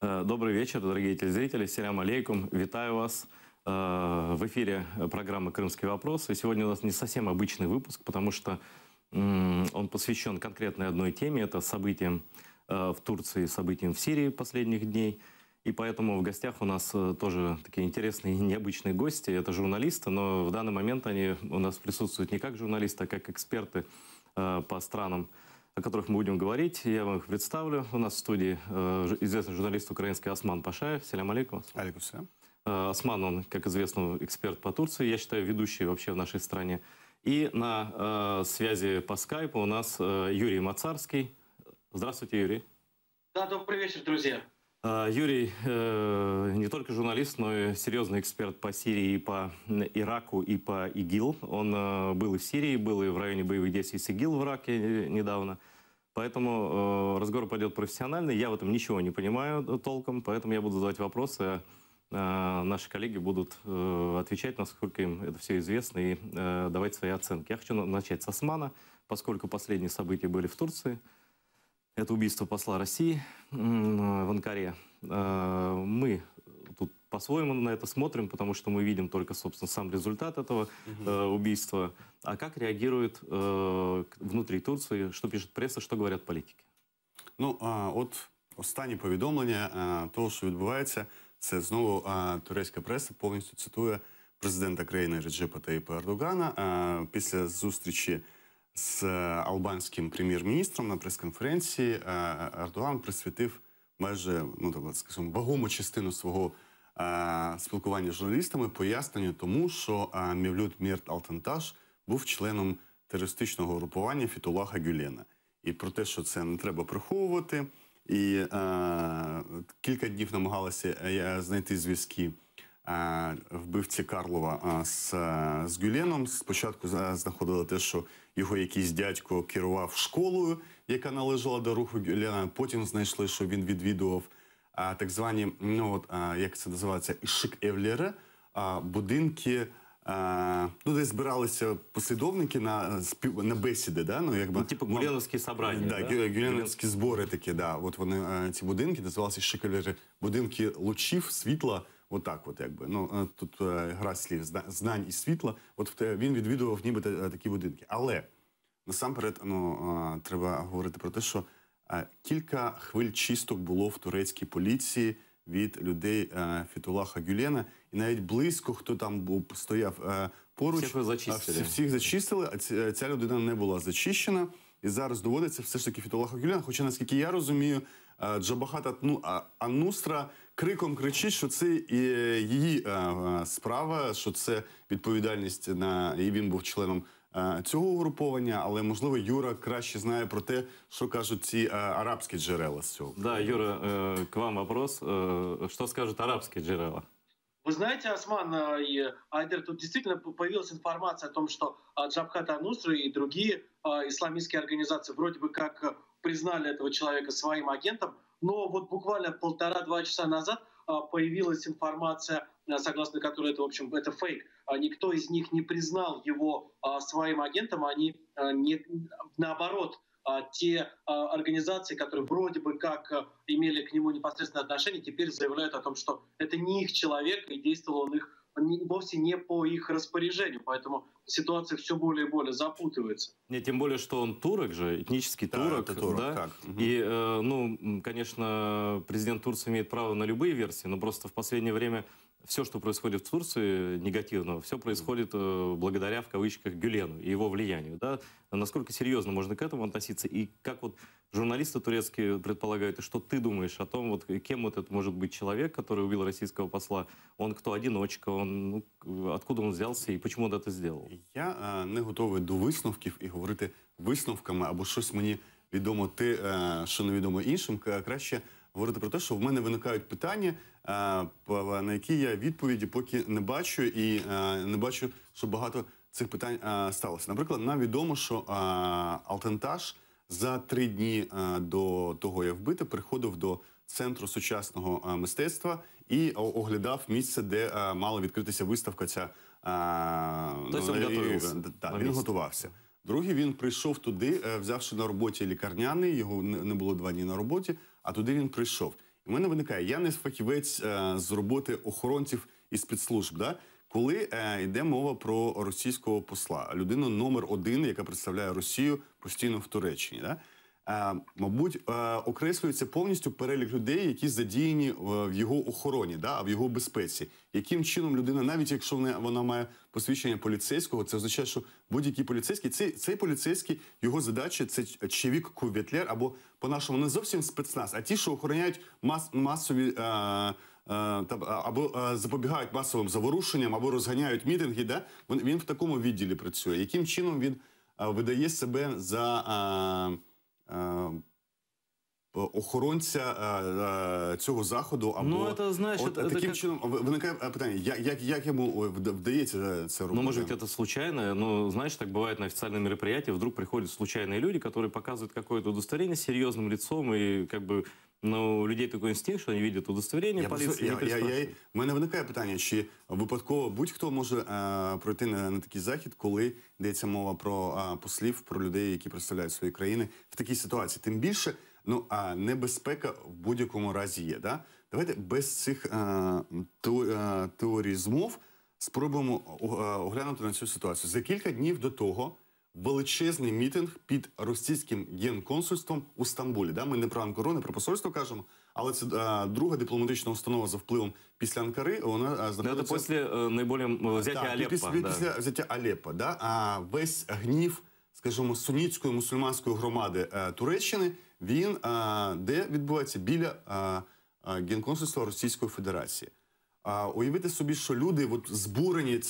Добрый вечер, дорогие телезрители. Селям алейкум. Витаю вас. В эфире программы «Крымский вопрос». И сегодня у нас не совсем обычный выпуск, потому что он посвящен конкретной одной теме. Это событиям в Турции, событиям в Сирии последних дней. И поэтому в гостях у нас тоже такие интересные и необычные гости. Это журналисты, но в данный момент они у нас присутствуют не как журналисты, а как эксперты по странам, о которых мы будем говорить. Я вам их представлю. У нас в студии известный журналист украинский Осман Пашаев. Селям алейкум. Алейкум селям. Осман, он, как известно, эксперт по Турции, я считаю, ведущий вообще в нашей стране. И на связи по скайпу у нас Юрий Мацарский. Здравствуйте, Юрий. Да, добрый вечер, друзья. Юрий не только журналист, но и серьезный эксперт по Сирии, и по Ираку, и по ИГИЛ. Он был и в Сирии, был и в районе боевых действий с ИГИЛ в Ираке недавно. Поэтому разговор пойдет профессиональный. Я в этом ничего не понимаю толком, поэтому я буду задавать вопросы, а наши коллеги будут отвечать, насколько им это все известно, и давать свои оценки. Я хочу начать с Османа, поскольку последние события были в Турции. Это убийство посла России в Анкаре. Мы тут по-своему на это смотрим, потому что мы видим только, собственно, сам результат этого убийства. А как реагирует внутри Турции, что пишет пресса, что говорят політики? Ну, от останні повідомлення того, що відбувається, це знову турецька преса повністю цитує президента країни Реджепа Таїпа Ердогана після зустрічі з албанським прем'єр-міністром на прес-конференції. Ердоган присвятив майже, ну так скажімо, вагому частину свого спілкування з журналістами поясненню тому, що Мевлют Мерт Алтанташ був членом терористичного групування Фетулаха Гюлена. І про те, що це не треба приховувати. І кілька днів намагалися знайти зв'язки вбивці Карлова з Гюленом. Спочатку знаходили те, що його якийсь дядько керував школою, яка належала до руху Гюлена. Потім знайшли, що він відвідував так звані, ну от, як це називається, ішик-евлєре, будинки, ну, де збиралися послідовники на бесіди, да? Ну, якби, типу гюленовські собрання, да? Гюленовські збори такі, да. От вони, ці будинки називалися ішик-евлєре, будинки лучів, світла, отак от, якби. Ну, тут гра слів, знань і світла. От він відвідував ніби такі будинки. Але, насамперед, ну, треба говорити про те, що кілька хвиль чисток було в турецькій поліції від людей Фетулаха Гюлена. І навіть близько, хто там був, стояв поруч, всіх зачистили, а ця людина не була зачищена. І зараз доводиться все ж таки Фетулаха Гюлена, хоча, наскільки я розумію, Джабахат ан-Нусра криком кричить, що це її справа, що це відповідальність і він був членом цього угруповання, але, можливо, Юра краще знає про те, що кажуть ці арабські джерела з цього. Да, Юра, к вам вопрос. Что скажут арабские джерела? Вы знаете, Осман и Айдер, тут действительно появилась информация о том, что Джабхат ан-Нусра и другие исламистские организации вроде бы как признали этого человека своим агентом, но вот буквально 1,5-2 часа назад появилась информация, согласно которой это, в общем, это фейк. Никто из них не признал его своим агентом, они наоборот, те организации, которые вроде бы как имели к нему непосредственное отношение, теперь заявляют о том, что это не их человек, и действовал он их вовсе не по их распоряжению. Поэтому ситуация все более и более запутывается. Нет, тем более, что он турок же, этнический турок. Да, это турок, да? Так. И, ну, конечно, президент Турции имеет право на любые версии, но просто в последнее время все, что происходит в Турции негативного, все происходит благодаря, в кавычках, Гюлену и его влиянию. Да? Насколько серьезно можно к этому относиться? И как вот журналисты турецкие предполагают, и что ты думаешь о том, вот, кем вот это может быть человек, который убил российского посла? Он кто, одиночка? Он, ну, откуда он взялся и почему он это сделал? Я не готовий до висновків і говорити висновками або щось мені відомо те, що невідомо іншим. Краще говорити про те, що в мене виникають питання, на які я відповіді поки не бачу, і не бачу, що багато цих питань сталося. Наприклад, нам відомо, що Алтанташ за 3 дні до того, як вбити, приходив до Центру сучасного мистецтва і оглядав місце, де мала відкритися виставка ця. Тобто він готувався? Так, він готувався. Другий, він прийшов туди, взявши на роботі лікарняний, його не було 2 дні на роботі, а туди він прийшов. У мене виникає, я не фахівець з роботи охоронців і спецслужб, да? Коли йде мова про російського посла, людину номер 1, яка представляє Росію постійно в Туреччині, да? Мабуть, окреслюється повністю перелік людей, які задіяні в його охороні, да, в його безпеці. Яким чином людина, навіть якщо вона має посвідчення поліцейського, це означає, що будь-який поліцейський, цей поліцейський, його задача – це чевік кув'ятлер, або по-нашому не зовсім спецназ, а ті, що охороняють масові або запобігають масовим заворушенням, або розганяють мітинги, да? Він в такому відділі працює. Яким чином він видає себе за охоронця цього заходу, або таким чином виникає питання, як йому вдається це робити? Ну, может быть, это случайно, но, знаешь, так бывает на официальном мероприятии, вдруг приходят случайные люди, которые показывают какое-то удостоверение с серьезным лицом, и как бы, ну, у людей такой инстинкт, что они видят удостоверение, полиция не переспрашивает. У мене виникає питання, чи випадково будь-хто може пройти на такий захід, коли йдеться мова про послів, про людей, які представляють свої країни в такій ситуації. Тим більше, ну, небезпека в будь-якому разі є. Да? Давайте без цих теорій змов спробуємо оглянути на цю ситуацію. За кілька днів до того величезний мітинг під російським генконсульством у Стамбулі. Да? Ми не про Анкару, не про посольство кажемо, але це друга дипломатична установа за впливом після Анкари. Вона знаходиться... Це після найбільш взяття Алеппо. Після взяття Алеппо. Да? А весь гнів, скажімо, сунітської мусульманської громади Туреччини, він де відбувається? Біля генконсульства Російської Федерації. Уявити собі, що люди збурені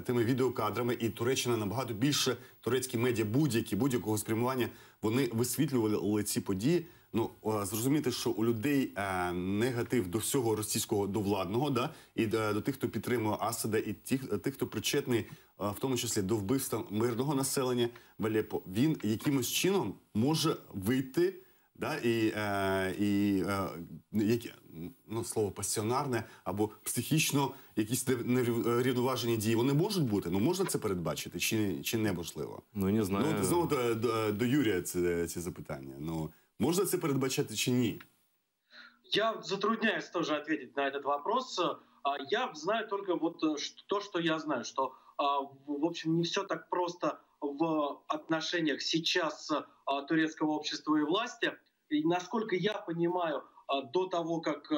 тими відеокадрами, і Туреччина набагато більше, турецькі медіа будь-якого спрямування, вони висвітлювали ці події. Ну, зрозуміти, що у людей негатив до всього російського, до владного, да, і до тих, хто підтримує Асада, і тих, хто причетний, в тому числі, до вбивства мирного населення в Алеппо, він якимось чином може вийти, да, ну, слово пасіонарне або психічно якісь нерівноважені дії, вони можуть бути? Ну, можна це передбачити чи неможливо? Ну, не знаю. Ну, знову до Юрія ці запитання. Ну, можно это передбачать чи ні? Я затрудняюсь тоже ответить на этот вопрос. Я знаю только вот то, что я знаю, что, в общем, не все так просто в отношениях сейчас турецкого общества и власти. И, насколько я понимаю, до того, как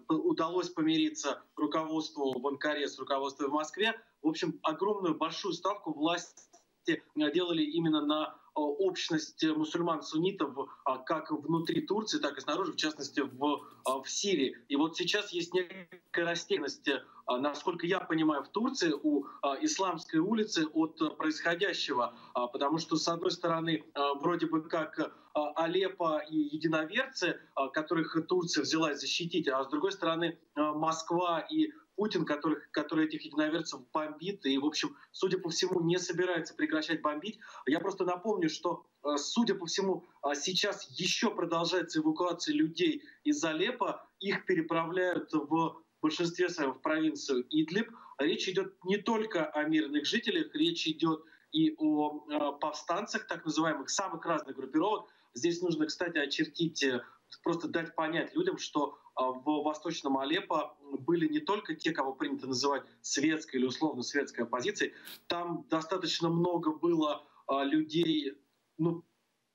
удалось помириться руководству в Анкаре с руководством в Москве, в общем, огромную, большую ставку власти делали именно на общность мусульман-суннитов как внутри Турции, так и снаружи, в частности в Сирии. И вот сейчас есть некая растерянность, насколько я понимаю, в Турции у Исламской улицы от происходящего, потому что, с одной стороны, вроде бы как Алеппо и единоверцы, которых Турция взялась защитить, а с другой стороны Москва и Путин, который этих единоверцев бомбит и, в общем, судя по всему, не собирается прекращать бомбить. Я просто напомню, что, судя по всему, сейчас еще продолжается эвакуация людей из Алеппо. Их переправляют в большинстве своем в провинцию Идлиб. Речь идет не только о мирных жителях, речь идет и о повстанцах, так называемых, самых разных группировок. Здесь нужно, кстати, очертить, просто дать понять людям, что в Восточном Алеппо были не только те, кого принято называть светской или условно-светской оппозицией. Там достаточно много было людей, ну,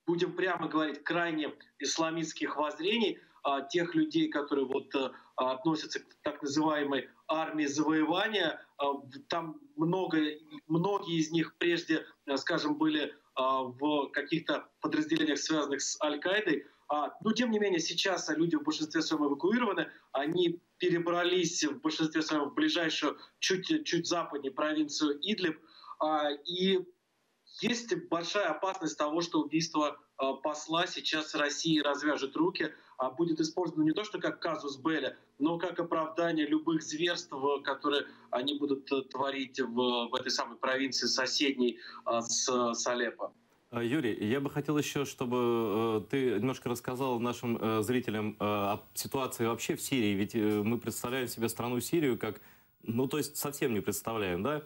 будем прямо говорить, крайне исламистских воззрений, тех людей, которые вот относятся к так называемой армии завоевания. Там многие из них прежде, скажем, были в каких-то подразделениях, связанных с Аль-Каидой. Но, тем не менее, сейчас люди в большинстве своем эвакуированы. Они перебрались в большинстве своем в ближайшую, чуть западнее провинцию Идлиб. И есть большая опасность того, что убийство посла сейчас России развяжет руки, будет использовано не то что как казус белли, но как оправдание любых зверств, которые они будут творить в этой самой провинции соседней с Алеппо. Юрий, я бы хотел еще, чтобы ты немножко рассказал нашим зрителям о ситуации вообще в Сирии. Ведь мы представляем себе страну Сирию как... Ну, то есть совсем не представляем, да?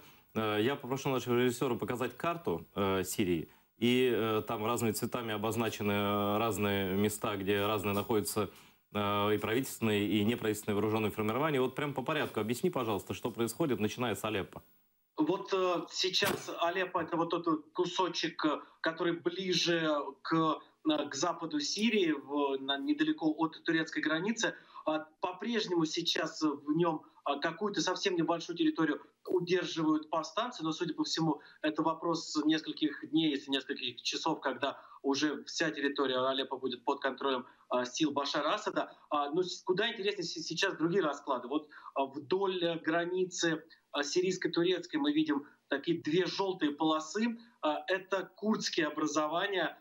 Я попрошу нашего режиссера показать карту Сирии. И там разными цветами обозначены разные места, где разные находятся и правительственные, и неправительственные вооруженные формирования. Вот прям по порядку объясни, пожалуйста, что происходит, начиная с Алеппо. Вот сейчас Алеппо — это вот тот кусочек, который ближе к западу Сирии, недалеко от турецкой границы. По-прежнему сейчас в нем какую-то совсем небольшую территорию удерживают повстанцы, но, судя по всему, это вопрос нескольких дней, если нескольких часов, когда уже вся территория Алеппо будет под контролем сил Башара Асада. Но куда интереснее сейчас другие расклады. Вот вдоль границы сирийско-турецкой мы видим такие две желтые полосы. Это курдские образования,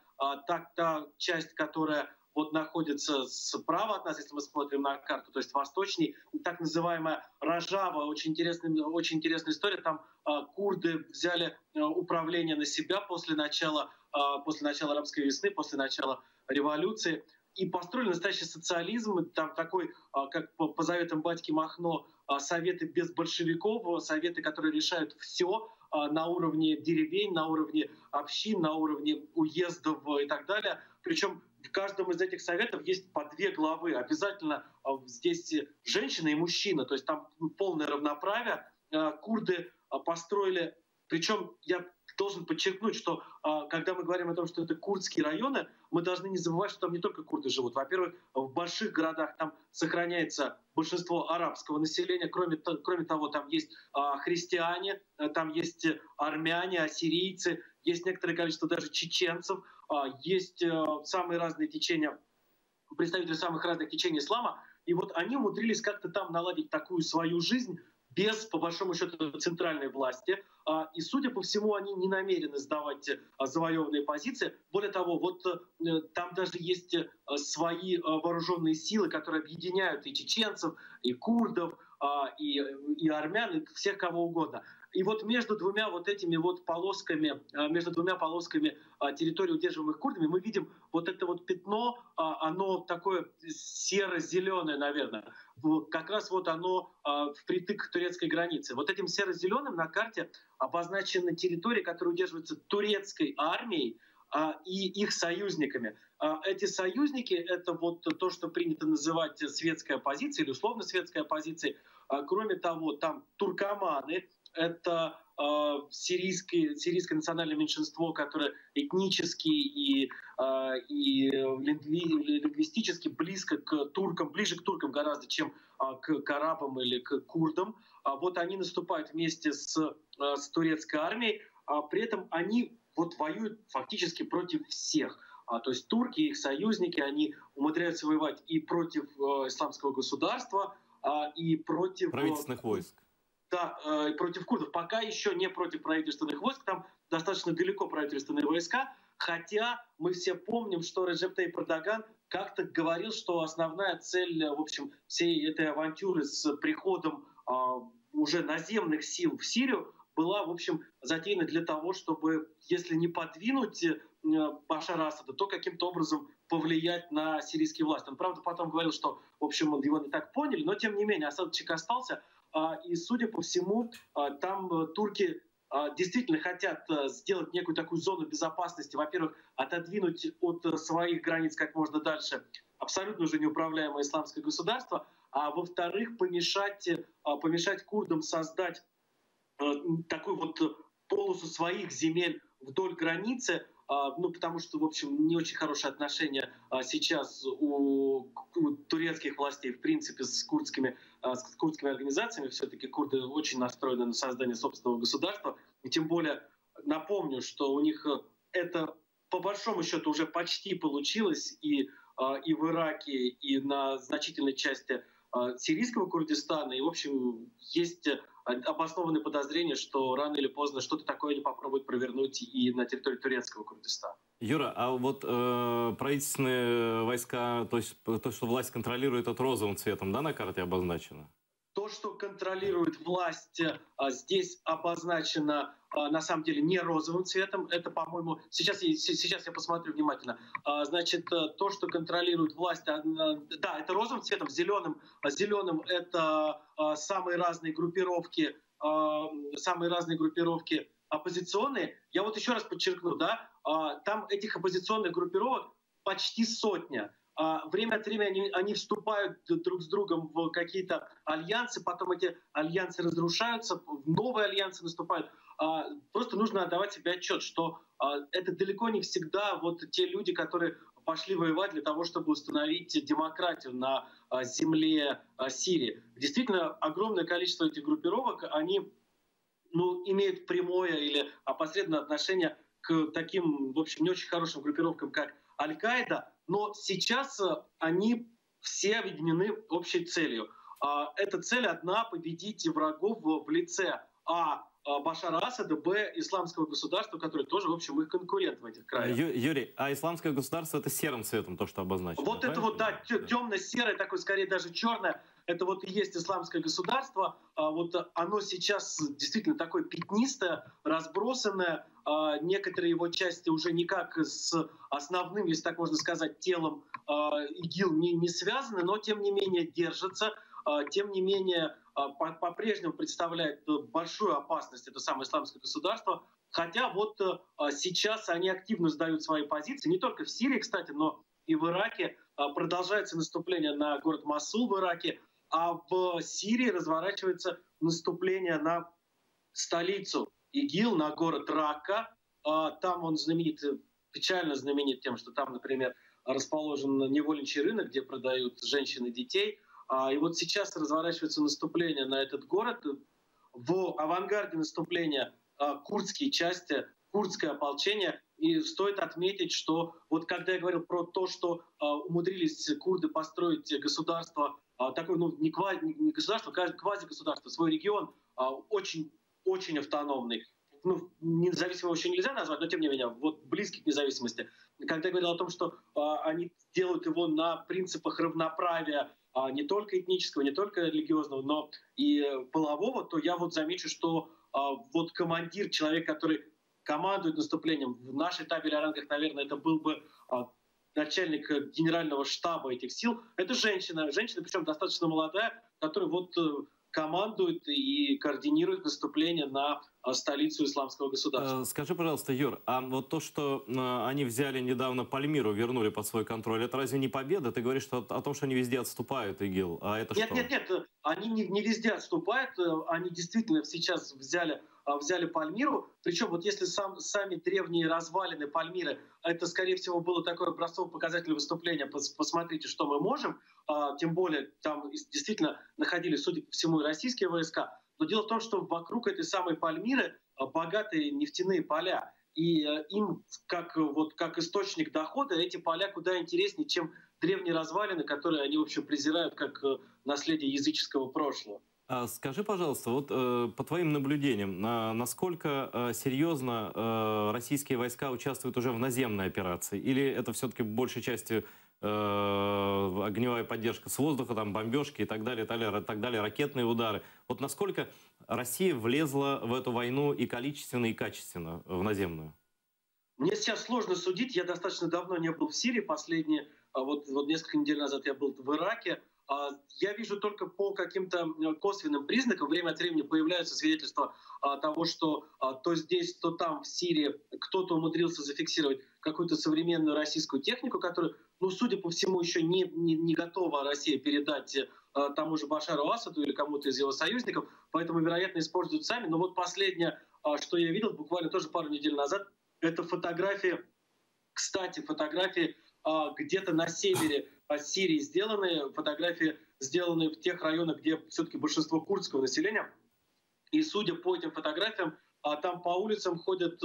та часть, которая вот находится справа от нас, если мы смотрим на карту, то есть восточней, так называемая Рожава. Очень интересная история. Там курды взяли управление на себя после начала арабской весны, после начала революции, и построили настоящий социализм. Там такой, как по заветам батьки Махно, советы без большевиков, советы, которые решают все на уровне деревень, на уровне общин, на уровне уездов и так далее. Причем в каждом из этих советов есть по две главы. Обязательно здесь женщина и мужчина, то есть там полное равноправие. Курды построили, причем я должен подчеркнуть, что когда мы говорим о том, что это курдские районы, мы должны не забывать, что там не только курды живут. Во-первых, в больших городах там сохраняется большинство арабского населения. Кроме того, там есть христиане, там есть армяне, ассирийцы, есть некоторое количество даже чеченцев, есть самые разные течения, представители самых разных течений ислама. И вот они умудрились как-то там наладить такую свою жизнь без, по большому счету, центральной власти. И, судя по всему, они не намерены сдавать завоеванные позиции. Более того, вот там даже есть свои вооруженные силы, которые объединяют и чеченцев, и курдов, и армян, и всех кого угодно. И вот между двумя вот этими вот полосками, территории, удерживаемых курдами, мы видим вот это вот пятно, оно такое серо-зеленое, наверное. Как раз вот оно впритык к турецкой границе. Вот этим серо-зеленым на карте обозначены территории, которые удерживаются турецкой армией и их союзниками. Эти союзники — это вот то, что принято называть светская оппозиция или условно светская оппозиция. Кроме того, там туркоманы, это сирийское национальное меньшинство, которое этнически и лингвистически близко к туркам, ближе к туркам гораздо, чем к арабам или к курдам. Вот они наступают вместе с турецкой армией, при этом они вот воюют фактически против всех. То есть турки и их союзники, они умудряются воевать и против исламского государства, и против правительственных войск. Да, против курдов. Пока еще не против правительственных войск, там достаточно далеко правительственные войска, хотя мы все помним, что Реджеп Тайип Эрдоган как-то говорил, что основная цель, в общем, всей этой авантюры с приходом уже наземных сил в Сирию была, в общем, затеяна для того, чтобы, если не подвинуть Башара Асада, то каким-то образом повлиять на сирийские власти. Он, правда, потом говорил, что, в общем, его не так поняли, но, тем не менее, Асадчик остался. И, судя по всему, там турки действительно хотят сделать некую такую зону безопасности. Во-первых, отодвинуть от своих границ как можно дальше абсолютно уже неуправляемое исламское государство, а во-вторых, помешать курдам создать такую вот полосу своих земель вдоль границы, потому что, в общем, не очень хорошие отношения сейчас у турецких властей, в принципе, с курдскими организациями. Все-таки курды очень настроены на создание собственного государства. И тем более напомню, что у них это, по большому счету, уже почти получилось и в Ираке, и на значительной части сирийского Курдистана. И, в общем, есть обоснованные подозрения, что рано или поздно что-то такое они попробуют провернуть и на территории турецкого Курдистана. Юра, а вот правительственные войска, то есть то, что власть контролирует, это розовым цветом, да, на карте обозначено? То, что контролирует власть, здесь обозначено на самом деле не розовым цветом. Это, по-моему, сейчас я посмотрю внимательно. Значит, то, что контролирует власть, да, это розовым цветом, зеленым это самые разные группировки оппозиционные. Я вот еще раз подчеркну, да, там этих оппозиционных группировок почти сотня. время от времени они вступают друг с другом в какие-то альянсы, потом эти альянсы разрушаются, новые альянсы наступают. Просто нужно отдавать себе отчет, что это далеко не всегда вот те люди, которые пошли воевать для того, чтобы установить демократию на земле Сирии. Действительно, огромное количество этих группировок, они имеют прямое или опосредованное отношение к таким, в общем, не очень хорошим группировкам, как Аль-Каида, но сейчас они все объединены общей целью. Эта цель одна — победить врагов в лице Башара Асада, исламского государства, которое тоже, в общем, их конкурент в этих краях. Юрий, а исламское государство — это серым цветом, то, что обозначено? Вот это вот, да, темно-серое, такое, скорее даже черное, это вот и есть исламское государство. Вот оно сейчас действительно такое пятнистое, разбросанное. Некоторые его части уже никак с основным, если так можно сказать, телом ИГИЛ не связаны, но тем не менее держатся, тем не менее по-прежнему представляет большую опасность это самое исламское государство. Хотя вот сейчас они активно сдают свои позиции, не только в Сирии, кстати, но и в Ираке. Продолжается наступление на город Мосул в Ираке, а в Сирии разворачивается наступление на столицу ИГИЛ, на город Рака. Там он знаменит, печально знаменит тем, что там, например, расположен невольничий рынок, где продают женщин и детей. И вот сейчас разворачивается наступление на этот город. В авангарде наступления курдские части, курдское ополчение. И стоит отметить, что вот когда я говорил про то, что умудрились курды построить государство, такое, не государство, а квазигосударство, свой регион, очень, очень автономный. Независимым еще нельзя назвать, но тем не менее, вот близкий к независимости. Когда я говорил о том, что они делают его на принципах равноправия, не только этнического, не только религиозного, но и полового, то я вот замечу, что вот командир, человек, который командует наступлением, в нашей табеле о рангах, наверное, это был бы начальник генерального штаба этих сил. Это женщина, причем достаточно молодая, которая вот командует и координирует наступление на столицу исламского государства. Скажи, пожалуйста, Юр, а вот то, что они взяли недавно Пальмиру, вернули под свой контроль, это разве не победа? Ты говоришь о том, что они везде отступают, ИГИЛ, а это что? Нет, они не везде отступают, они действительно сейчас взяли Пальмиру, причем вот если сами древние развалины Пальмиры, это, скорее всего, было такое образцово-показательное выступление, посмотрите, что мы можем, тем более там действительно находились, судя по всему, и российские войска. Но дело в том, что вокруг этой самой Пальмиры богатые нефтяные поля, и им, как источник дохода, эти поля куда интереснее, чем древние развалины, которые они, в общем, презирают как наследие языческого прошлого. Скажи, пожалуйста, вот по твоим наблюдениям, насколько серьезно российские войска участвуют уже в наземной операции? Или это все-таки большей частью огневая поддержка с воздуха, там бомбежки и так далее, ракетные удары? Вот насколько Россия влезла в эту войну и количественно, и качественно в наземную? Мне сейчас сложно судить, я достаточно давно не был в Сирии, последние, вот несколько недель назад я был в Ираке. Я вижу только по каким-то косвенным признакам, время от времени появляются свидетельства того, что то здесь, то там в Сирии кто-то умудрился зафиксировать какую-то современную российскую технику, которую, судя по всему, еще не готова Россия передать тому же Башару Асаду или кому-то из его союзников, поэтому, вероятно, используют сами. Но вот последнее, что я видел буквально тоже пару недель назад, это фотографии где-то на севере Сирии сделанные, фотографии сделанные в тех районах, где все-таки большинство курдского населения. И судя по этим фотографиям, там по улицам ходят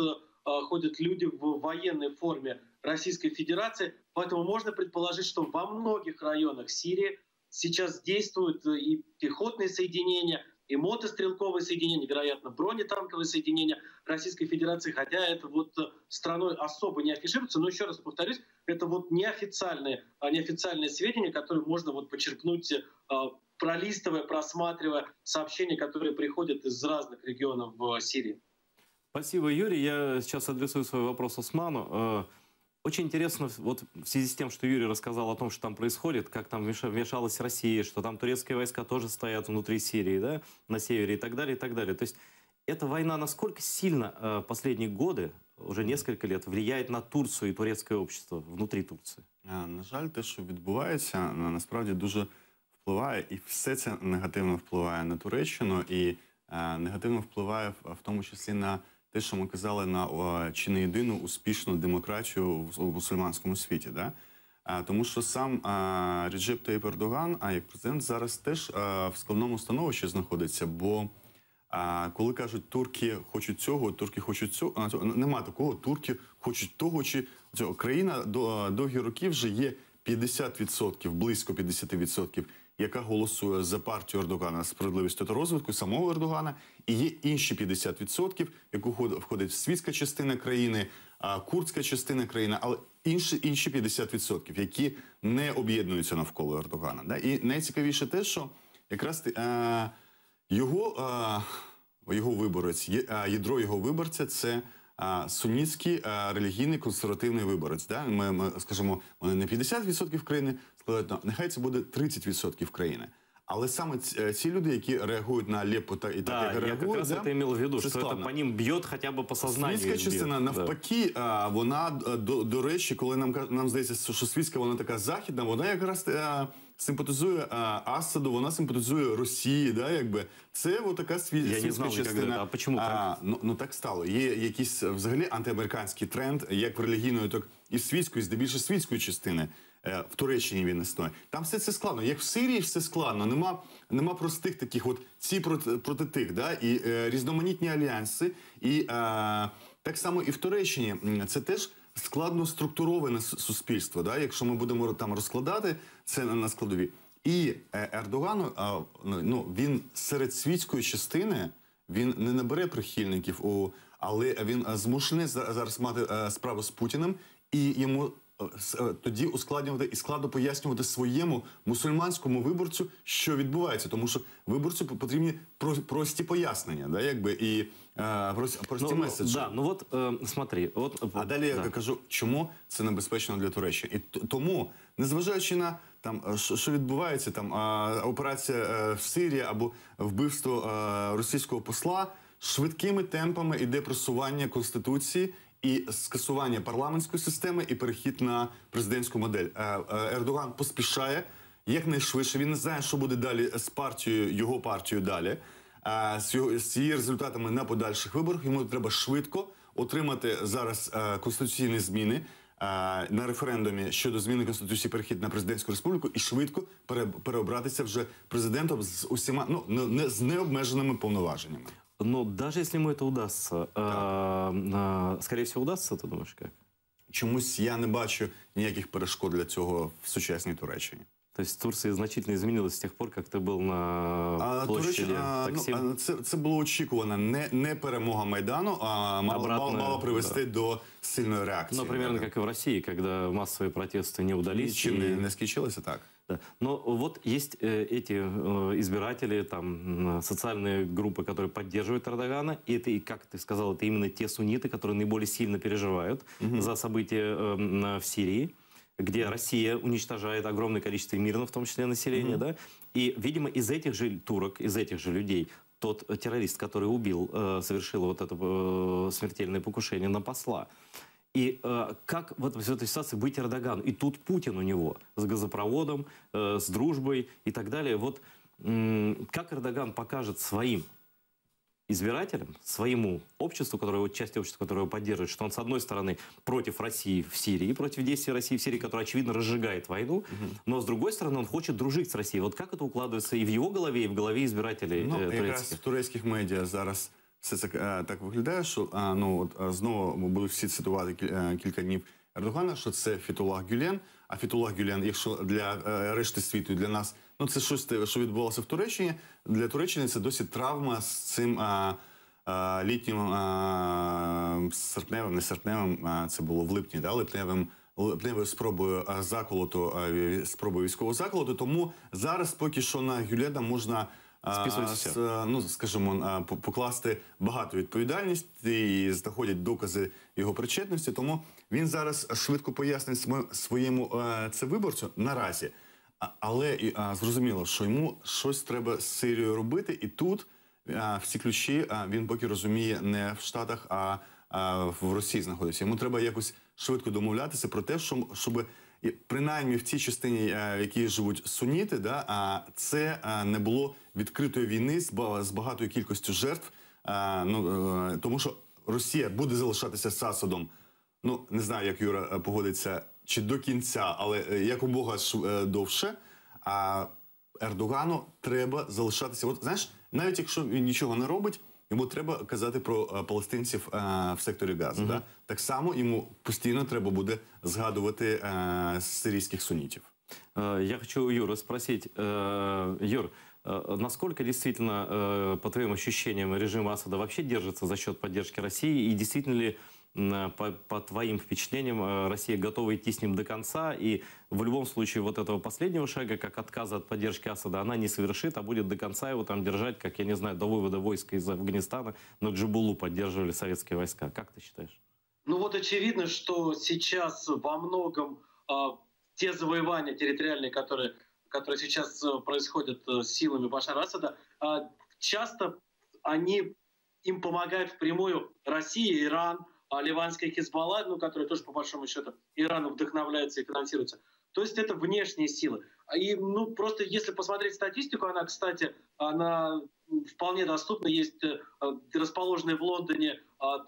люди в военной форме Российской Федерации. Поэтому можно предположить, что во многих районах Сирии сейчас действуют и пехотные соединения, и мотострелковые соединения, вероятно, бронетанковые соединения Российской Федерации, хотя это вот страной особо не афишируется. Но еще раз повторюсь, это вот неофициальные сведения, которые можно вот почерпнуть, пролистывая, просматривая сообщения, которые приходят из разных регионов в Сирии. Спасибо, Юрий. Я сейчас адресую свой вопрос Осману. Очень интересно, вот в связи с тем, что Юрий рассказал о том, что там происходит, как там вмешалась Россия, что там турецкие войска тоже стоят внутри Сирии, да, на севере и так далее, и так далее. То есть эта война насколько сильно последние годы уже несколько лет влияет на Турцию и турецкое общество внутри Турции? На жаль, те, що відбувається, насправді дуже впливає, і все це негативно впливає на Туреччину, і негативно впливає в тому числі на те, що ми казали, на чи не єдину успішну демократію в мусульманському світі. Да? Тому що сам Реджеп Таїп Ердоган, як президент, зараз теж в складному становищі знаходиться, бо коли кажуть, турки хочуть цього, турки хочуть цього, нема такого, турки хочуть того чи цього. Країна довгі роки вже є 50%, близько 50%, яка голосує за партію Ердогана «Справедливість та розвитку», самого Ердогана, і є інші 50%, яку входить світська частина країни, курдська частина країни, але інші 50%, які не об'єднуються навколо Ердогана. Да? І найцікавіше те, що якраз його виборець, ядро його виборця – це сунітський релігійний консервативний виборець. Да? Ми скажемо, вони не 50% країни складають, нехай це буде 30% країни. Але саме ці люди, які реагують на Алеппо і так, як реагують, я как раз это имел в виду, что это по ним бьет хотя бы по сознанию. Світська частина, навпаки, вона, до речі, коли нам здається, що світська, вона така західна, вона якраз симпатизує Асаду, вона симпатизує Росії, да, якби. Це така світська частина. А чому так? Ну так стало. Є якийсь взагалі антиамериканський тренд, як в релігійної, так і світської, здебільшого світської частини. В Туреччині він існує. Там все це складно. Як в Сирії все складно. Нема простих таких, от ці проти тих, да? І різноманітні альянси. І так само і в Туреччині. Це теж складно структуроване суспільство, да? Якщо ми будемо там розкладати це на складові. І Ердоган, він серед світської частини, він не набере прихильників, але він змушений зараз мати справу з Путіним, і йому тоді ускладнювати і складно пояснювати своєму мусульманському виборцю, що відбувається. Тому що виборцю потрібні прості пояснення, да, якби, і прості меседжі. Да, смотри. А далі я кажу, чому це небезпечно для Туреччини. І тому, незважаючи на що відбувається, операція в Сирії або вбивство російського посла, швидкими темпами йде просування Конституції і скасування парламентської системи і перехід на президентську модель. Ердоган поспішає якнайшвидше. Він не знає, що буде далі з партією, його партією далі. З її результатами на подальших виборах йому треба швидко отримати зараз конституційні зміни на референдумі щодо зміни Конституції, перехід на президентську республіку і швидко переобратися вже президентом з усіма, з необмеженими повноваженнями. Но даже если ему это удастся, скорее всего, удастся, ты думаешь, как? Чомусь я не бачу ніяких перешкод для цього в сучасній Туреччині. То есть Турция значительно изменилась с тех пор, как ты был на площади Таксим? Це було очікувано. Не перемога Майдану, а мало привести до сильної реакції. Ну, примерно как и в России, когда массовые протесты не удались. Ничем не скінчилося так. Да. Но вот есть эти избиратели, там, социальные группы, которые поддерживают Эрдогана. И это, как ты сказал, это именно те сунниты, которые наиболее сильно переживают за события в Сирии, где Россия уничтожает огромное количество мирного, в том числе населения. Да? И, видимо, из этих же турок, из этих же людей, тот террорист, который убил, совершил вот это смертельное покушение на посла. И как в этой ситуации быть Эрдогану? И тут Путин у него с газопроводом, с дружбой и так далее. Вот как Эрдоган покажет своим избирателям, своему обществу, части общества, которое его поддерживает, что он, с одной стороны, против России в Сирии, против действий России в Сирии, которая, очевидно, разжигает войну, но, с другой стороны, он хочет дружить с Россией. Вот как это укладывается и в его голове, и в голове избирателей турецких? Якраз в турецьких медіа зараз все це так виглядає, що знову будуть всі цитувати кілька днів Ердогана, що це Фетхуллах Гюлен. А Фетхуллах Гюлен, якщо для решти світу, для нас, це щось, що відбувалося в Туреччині, для Туреччини це досі травма з цим літнім серпневим, не серпневим, це було в липні, да, липневою спробою заколоту, спробою військового заколоту. Тому зараз поки що на Гюлена можна скажімо, покласти багато відповідальності і знаходять докази його причетності. Тому він зараз швидко пояснить своєму це виборцю наразі. Але зрозуміло, що йому щось треба з Сирією робити. І тут всі ключі він поки розуміє не в Штатах, а в Росії знаходився. Йому треба якось швидко домовлятися про те, щоб принаймні в цій частині, в якій живуть суніти, це не було відкритої війни з багатою кількістю жертв. Тому що Росія буде залишатися з Асадом, не знаю, як Юра погодиться, чи до кінця, але якомога довше. А Ердогану треба залишатися. От, знаєш, навіть якщо він нічого не робить, йому треба казати про палестинців в секторі Гази. Так само йому постійно треба буде згадувати сирійських суннитів. Я хочу у Юры спросить. Юр, насколько действительно, по твоим ощущениям, режим Асада вообще держится за счет поддержки России? И действительно ли, по твоим впечатлениям, Россия готова идти с ним до конца? И в любом случае вот этого последнего шага, как отказа от поддержки Асада, она не совершит, а будет до конца его там держать, как, я не знаю, до вывода войск из Афганистана. Но Джабулу поддерживали советские войска. Как ты считаешь? Ну вот очевидно, что сейчас во многом те завоевания территориальные, которые сейчас происходят силами Башара Асада, часто им помогают впрямую Россия, Иран, ливанская Хизбалла, которые тоже, по большому счету, Ираном вдохновляются и финансируются. То есть это внешние силы. И просто если посмотреть статистику, она, кстати, она вполне доступна. Есть расположенный в Лондоне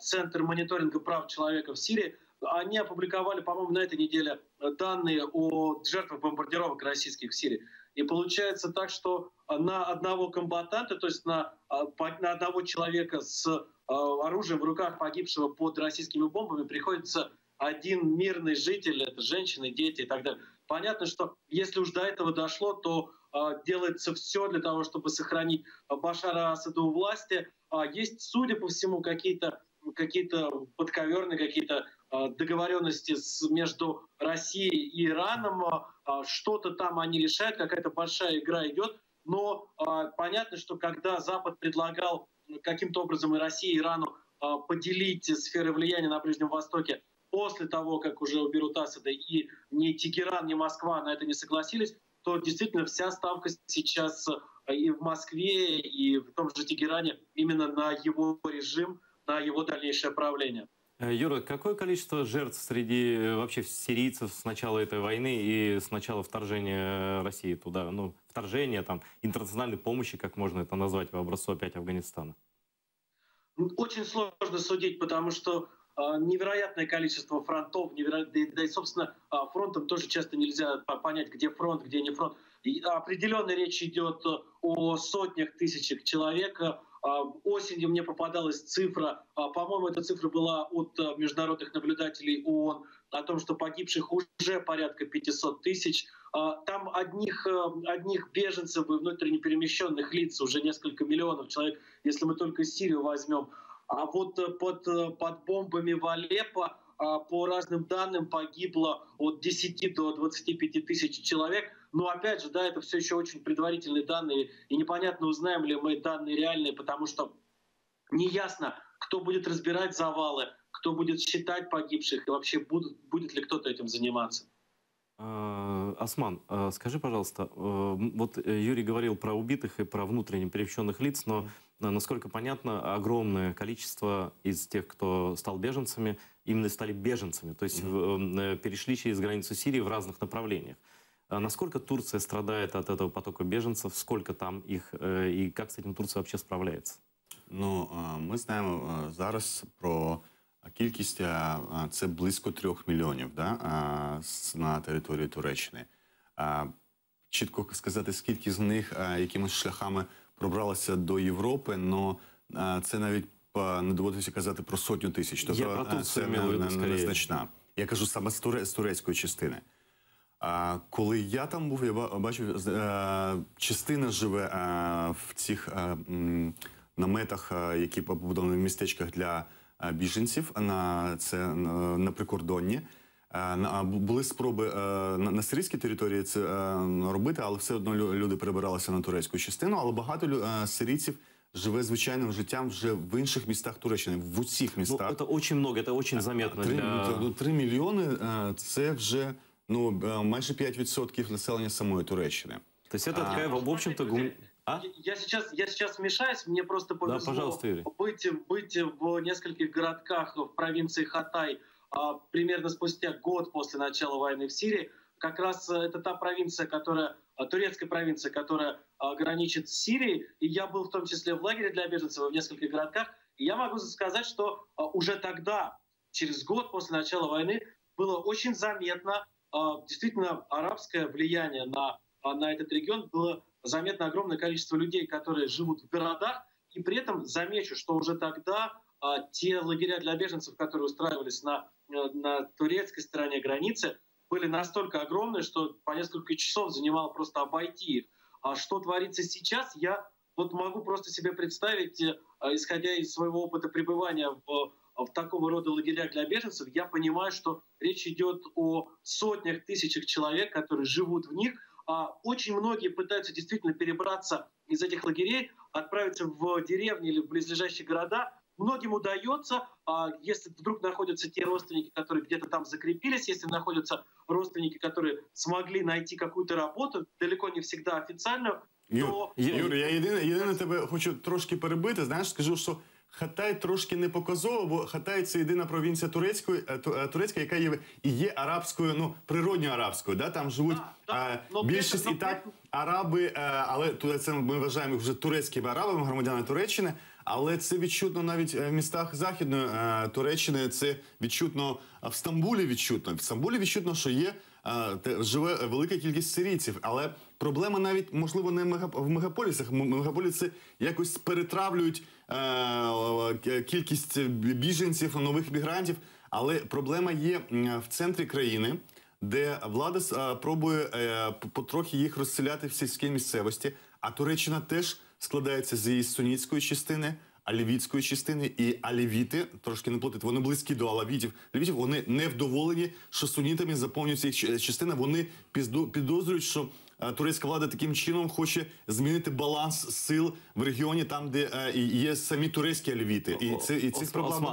Центр мониторинга прав человека в Сирии. Они опубликовали, по-моему, на этой неделе данные о жертвах бомбардировок российских в Сирии. И получается так, что на одного комбатанта, то есть на одного человека с оружием в руках, погибшего под российскими бомбами, приходится один мирный житель, это женщины, дети и так далее. Понятно, что если уж до этого дошло, то делается все для того, чтобы сохранить Башара Асада у власти. Есть, судя по всему, какие-то подковерные, какие-то договоренности между Россией и Ираном. Что-то там они решают, какая-то большая игра идет. Но понятно, что когда Запад предлагал каким-то образом и России, и Ирану поделить сферы влияния на Ближнем Востоке после того, как уже уберут Асада, и ни Тегеран, ни Москва на это не согласились, то действительно вся ставка сейчас и в Москве, и в том же Тегеране именно на его режим, на его дальнейшее правление. Юра, какое количество жертв среди вообще сирийцев с начала этой войны и с начала вторжения России туда? Вторжение, интернациональной помощи, как можно это назвать, по образцу опять Афганистана? Очень сложно судить, потому что невероятное количество фронтов, да и, собственно, фронтом тоже часто нельзя понять, где фронт, где не фронт. И определенно речь идет о сотнях тысяч человек. Осенью мне попадалась цифра, по-моему, эта цифра была от международных наблюдателей ООН, о том, что погибших уже порядка 500 тысяч. Там одних беженцев и внутренне перемещенных лиц уже несколько миллионов человек, если мы только Сирию возьмем. А вот под бомбами в Алеппо, по разным данным, погибло от 10 до 25 тысяч человек. Но опять же, это все еще очень предварительные данные, и непонятно, узнаем ли мы данные реальные, потому что неясно, кто будет разбирать завалы, кто будет считать погибших, и вообще будет ли кто-то этим заниматься. Осман, скажи, пожалуйста, вот Юрий говорил про убитых и про внутренне перемещенных лиц, но, насколько понятно, огромное количество из тех, кто стал беженцами, именно стали беженцами, то есть перешли через границу Сирии в разных направлениях. Насколько Турция страдает от этого потока беженцев, сколько там их, і як з цим Турція взагалі справляється? Ми знаємо зараз про кількість, це близько 3 мільйонів на території Туреччини. Чітко сказати, скільки з них якимись шляхами пробралося до Європи, але це навіть не доводиться казати про 100 тисяч. Тобто це незначна. Я кажу саме з турецької частини. Коли я там був, я бачив, частина живе в цих наметах, які побудовані в містечках для біженців, це на прикордонні. Були спроби на сирійській території це робити, але все одно люди перебиралися на турецьку частину, але багато сирійців живе звичайним життям вже в інших містах Туреччини, в усіх містах. Це дуже багато, це дуже заметно. 3 мільйони – це вже майже 5% населення самої Туреччини. То есть это такая, в общем-то, А? Я сейчас вмешаюсь, мне просто Да, повезло пожалуйста, Юрий. быть в нескольких городках в провинции Хатай примерно спустя год после начала войны в Сирии. Как раз это та провинция, турецкая провинция, которая граничит с Сирией. И я был в том числе в лагере для беженцев в нескольких городках. И я могу сказать, что уже тогда, через год после начала войны, было очень заметно действительно арабское влияние на этот регион. Было заметно огромное количество людей, которые живут в городах. И при этом замечу, что уже тогда те лагеря для беженцев, которые устраивались на турецкой стороне границы, были настолько огромные, что по несколько часов занимало просто обойти их. А что творится сейчас, я вот могу просто себе представить, исходя из своего опыта пребывания в такого рода лагерях для беженцев, я понимаю, что речь идет о сотнях, тысячах человек, которые живут в них. Очень многие пытаются действительно перебраться из этих лагерей, отправиться в деревни или в близлежащие города. Многим удается, если вдруг находятся те родственники, которые где-то там закрепились, если находятся родственники, которые смогли найти какую-то работу, далеко не всегда официальную, то... Юр, я єдине тебе хочу трошки перебити. Знаєш, скажу, що Хатай трошки не показово, бо Хатай – це єдина провінція турецька, яка є арабською, ну, природньо арабською. Да? Там живуть більшість і так араби, але це ми вважаємо вже турецькими арабами, громадяни Туреччини. Але це відчутно навіть в містах Західної Туреччини, це відчутно в Стамбулі відчутно. В Стамбулі відчутно, що живе велика кількість сирійців. Але проблема навіть, можливо, не в мегаполісах. Мегаполіси якось перетравлюють кількість біженців, нових мігрантів. Але проблема є в центрі країни, де влада пробує потрохи їх розселяти в сільській місцевості. А Туреччина теж складається з її сунітської частини, алевітської частини, і алевіти, трошки не плутати, вони близькі до алевітів. Алевітів, вони невдоволені, що сунітами заповнюється їх частина. Вони підозрюють, що турецька влада таким чином хоче змінити баланс сил в регіоні, там, де є самі турецькі алевіти.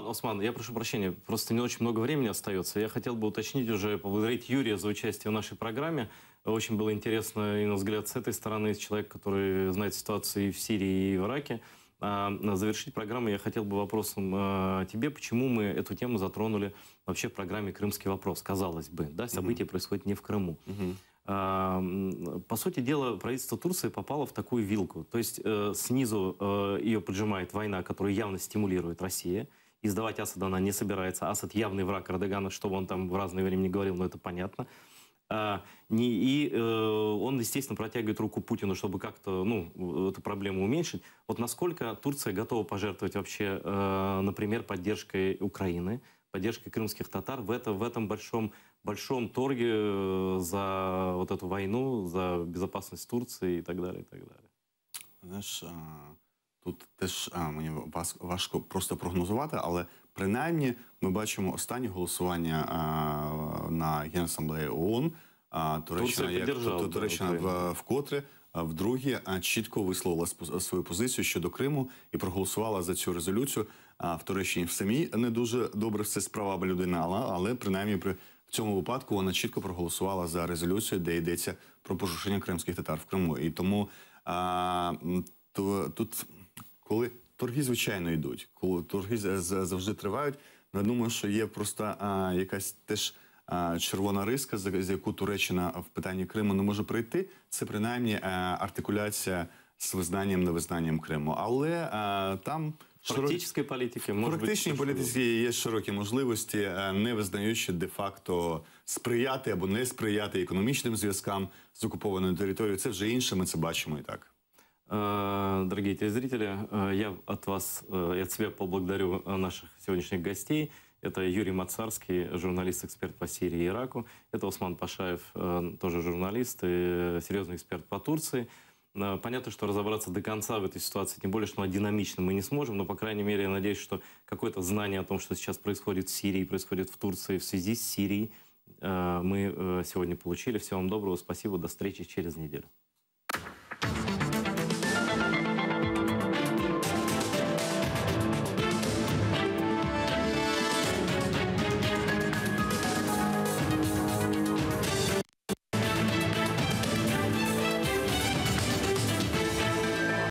Осман, я прошу прощения, просто не очень много времени остается. Я хотел бы уточнить уже, поблагодарить Юрия за участие в нашей программе. Очень было интересно, и на взгляд, с этой стороны, человек, который знает ситуацию и в Сирии, и в Ираке. Завершить программу я хотел бы вопросом тебе, почему мы эту тему затронули вообще в программе «Крымский вопрос». Казалось бы, да, события происходят не в Крыму. По сути дела, правительство Турции попало в такую вилку. То есть снизу ее поджимает война, которую явно стимулирует Россия. И сдавать Асада она не собирается. Асад явный враг Эрдогана, что он там в разное время не говорил, но это понятно. И он, естественно, протягивает руку Путину, чтобы как-то эту проблему уменьшить. Вот насколько Турция готова пожертвовать вообще, например, поддержкой Украины, поддержкой крымских татар в этом большом торге за вот эту войну, за безопасность Турции и так далее, и так далее? Знаєш, тут теж мені важко просто прогнозувати, але принаймні ми бачимо останнє голосування на Генасамблеї ООН. Туреччина вкотре, вдруге чітко висловила свою позицію щодо Криму і проголосувала за цю резолюцію. В Туреччині в самій не дуже добре все з правами людини, але принаймні в цьому випадку вона чітко проголосувала за резолюцію, де йдеться про поширення кримських татар в Криму. І тому тут, коли торги, звичайно, йдуть, коли торги завжди тривають, я думаю, що є просто якась теж червона риска, за яку Туреччина в питанні Криму не може прийти. Це принаймні артикуляція з визнанням-невизнанням Криму. Але там... В практичній політиці є широкі можливості, не визнаючи де-факто сприяти або не сприяти економічним зв'язкам з окупованою територією. Це вже інше, ми це бачимо і так. Дорогие телезрители, я от себя поблагодарю наших сегодняшних гостей. Это Юрий Мацарский, журналист-эксперт по Сирии и Ираку. Это Осман Пашаев, тоже журналист и серьезный эксперт по Турции. Понятно, что разобраться до конца в этой ситуации, тем более, что она динамична, мы не сможем, но, по крайней мере, я надеюсь, что какое-то знание о том, что сейчас происходит в Сирии, происходит в Турции в связи с Сирией, мы сегодня получили. Всего вам доброго, спасибо, до встречи через неделю.